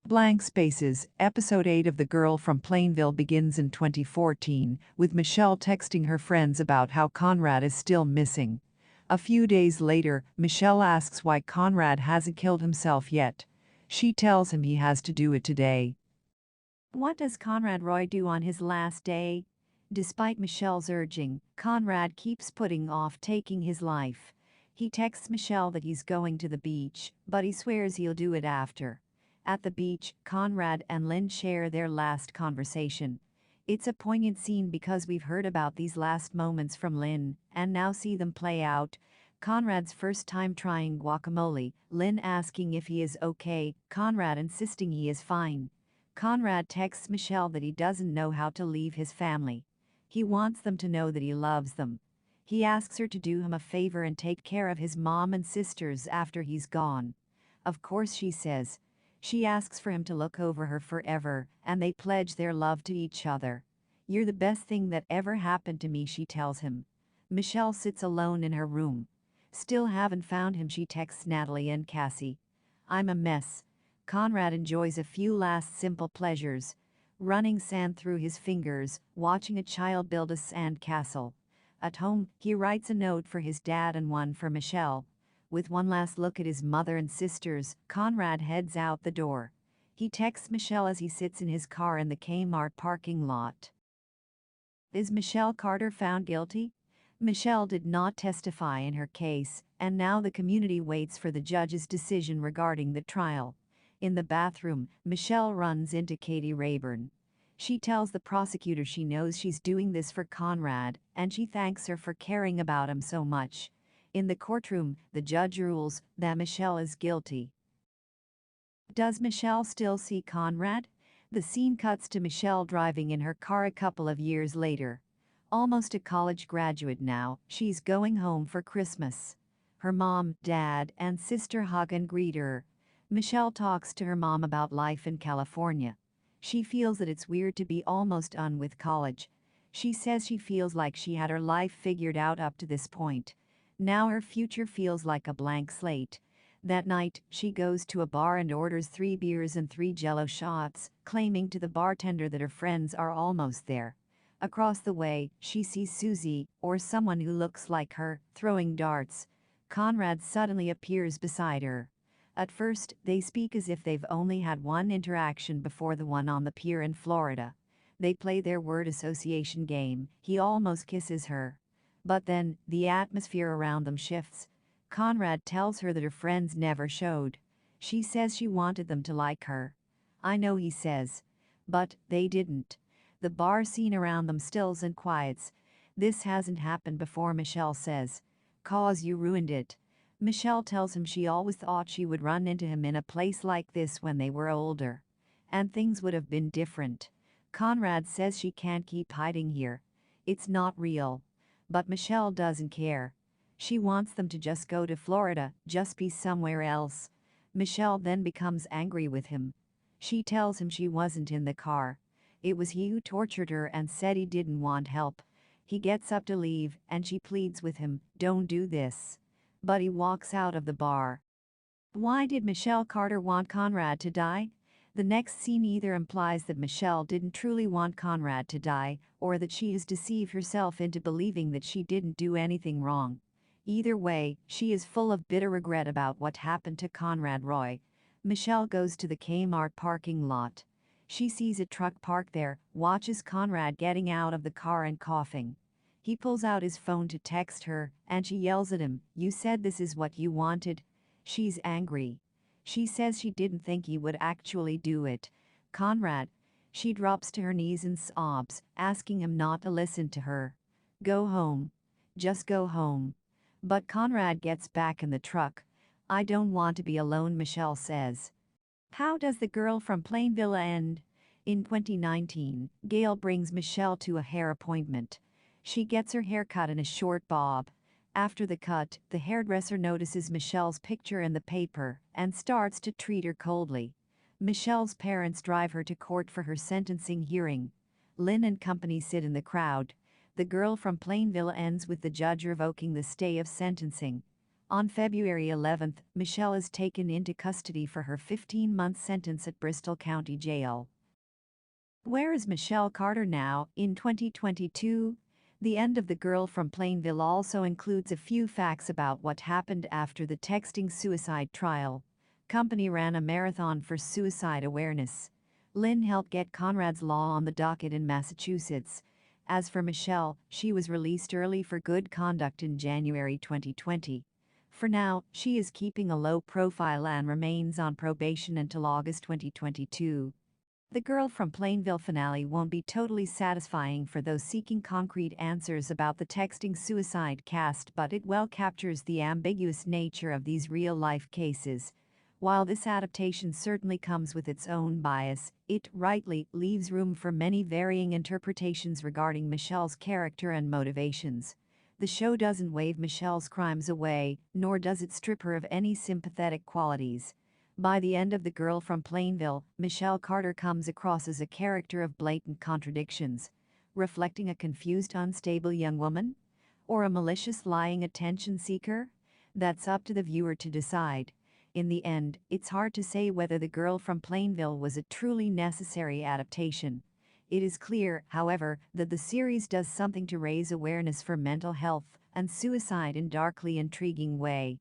Blank Spaces, Episode 8 of The Girl from Plainville begins in 2014, with Michelle texting her friends about how Conrad is still missing. A few days later, Michelle asks why Conrad hasn't killed himself yet. She tells him he has to do it today. What does Conrad Roy do on his last day? Despite Michelle's urging, Conrad keeps putting off taking his life. He texts Michelle that he's going to the beach, but he swears he'll do it after. At the beach, Conrad and Lynn share their last conversation. It's a poignant scene because we've heard about these last moments from Lynn and now see them play out. Conrad's first time trying guacamole, Lynn asking if he is okay, Conrad insisting he is fine. Conrad texts Michelle that he doesn't know how to leave his family. He wants them to know that he loves them. He asks her to do him a favor and take care of his mom and sisters after he's gone. Of course she says. She asks for him to look over her forever, and they pledge their love to each other. "You're the best thing that ever happened to me," she tells him. Michelle sits alone in her room. Still haven't found him, she texts Natalie and Cassie. "I'm a mess." Conrad enjoys a few last simple pleasures. Running sand through his fingers, watching a child build a sand castle. At home, he writes a note for his dad and one for Michelle. With one last look at his mother and sisters, Conrad heads out the door. He texts Michelle as he sits in his car in the Kmart parking lot. Is Michelle Carter found guilty? Michelle did not testify in her case, and now the community waits for the judge's decision regarding the trial. In the bathroom, Michelle runs into Katie Rayburn. She tells the prosecutor she knows she's doing this for Conrad, and she thanks her for caring about him so much. In the courtroom, the judge rules that Michelle is guilty. Does Michelle still see Conrad? The scene cuts to Michelle driving in her car a couple of years later. Almost a college graduate now, she's going home for Christmas. Her mom, dad, and sister hug and greet her. Michelle talks to her mom about life in California. She feels that it's weird to be almost done with college. She says she feels like she had her life figured out up to this point. Now her future feels like a blank slate. That night, she goes to a bar and orders 3 beers and 3 Jell-O shots, claiming to the bartender that her friends are almost there. Across the way, she sees Susie, or someone who looks like her, throwing darts. Conrad suddenly appears beside her. At first, they speak as if they've only had one interaction before, the one on the pier in Florida. They play their word association game. He almost kisses her. But then, the atmosphere around them shifts. Conrad tells her that her friends never showed. She says she wanted them to like her. "I know," he says. But they didn't. The bar scene around them stills and quiets. "This hasn't happened before," Michelle says. "'Cause you ruined it." Michelle tells him she always thought she would run into him in a place like this when they were older. And things would have been different. Conrad says she can't keep hiding here. It's not real. But Michelle doesn't care. She wants them to just go to Florida, just be somewhere else. Michelle then becomes angry with him. She tells him she wasn't in the car. It was he who tortured her and said he didn't want help. He gets up to leave, and she pleads with him, "Don't do this." But he walks out of the bar. Why did Michelle Carter want Conrad to die? The next scene either implies that Michelle didn't truly want Conrad to die, or that she has deceived herself into believing that she didn't do anything wrong. Either way, she is full of bitter regret about what happened to Conrad Roy. Michelle goes to the Kmart parking lot. She sees a truck parked there, watches Conrad getting out of the car and coughing. He pulls out his phone to text her, and she yells at him, "You said this is what you wanted." She's angry. She says she didn't think he would actually do it. Conrad. She drops to her knees and sobs, asking him not to listen to her. "Go home. Just go home." But Conrad gets back in the truck. "I don't want to be alone," Michelle says. How does The Girl from Plainville end? In 2019, Gail brings Michelle to a hair appointment. She gets her hair cut in a short bob. After the cut, the hairdresser notices Michelle's picture in the paper and starts to treat her coldly. Michelle's parents drive her to court for her sentencing hearing. Lynn and company sit in the crowd. The Girl from Plainville ends with the judge revoking the stay of sentencing. On February 11th, Michelle is taken into custody for her 15-month sentence at Bristol County Jail. Where is Michelle Carter now, in 2022? The end of The Girl from Plainville also includes a few facts about what happened after the texting suicide trial. Company ran a marathon for suicide awareness. Lynn helped get Conrad's law on the docket in Massachusetts. As for Michelle, she was released early for good conduct in January 2020. For now, she is keeping a low profile and remains on probation until August 2022. The Girl from Plainville finale won't be totally satisfying for those seeking concrete answers about the texting suicide cast, but it well captures the ambiguous nature of these real-life cases. While this adaptation certainly comes with its own bias, it rightly leaves room for many varying interpretations regarding Michelle's character and motivations. The show doesn't wave Michelle's crimes away, nor does it strip her of any sympathetic qualities. By the end of The Girl from Plainville, Michelle Carter comes across as a character of blatant contradictions, reflecting a confused, unstable young woman? Or a malicious, lying attention seeker? That's up to the viewer to decide. In the end, it's hard to say whether The Girl from Plainville was a truly necessary adaptation. It is clear, however, that the series does something to raise awareness for mental health and suicide in a darkly intriguing way.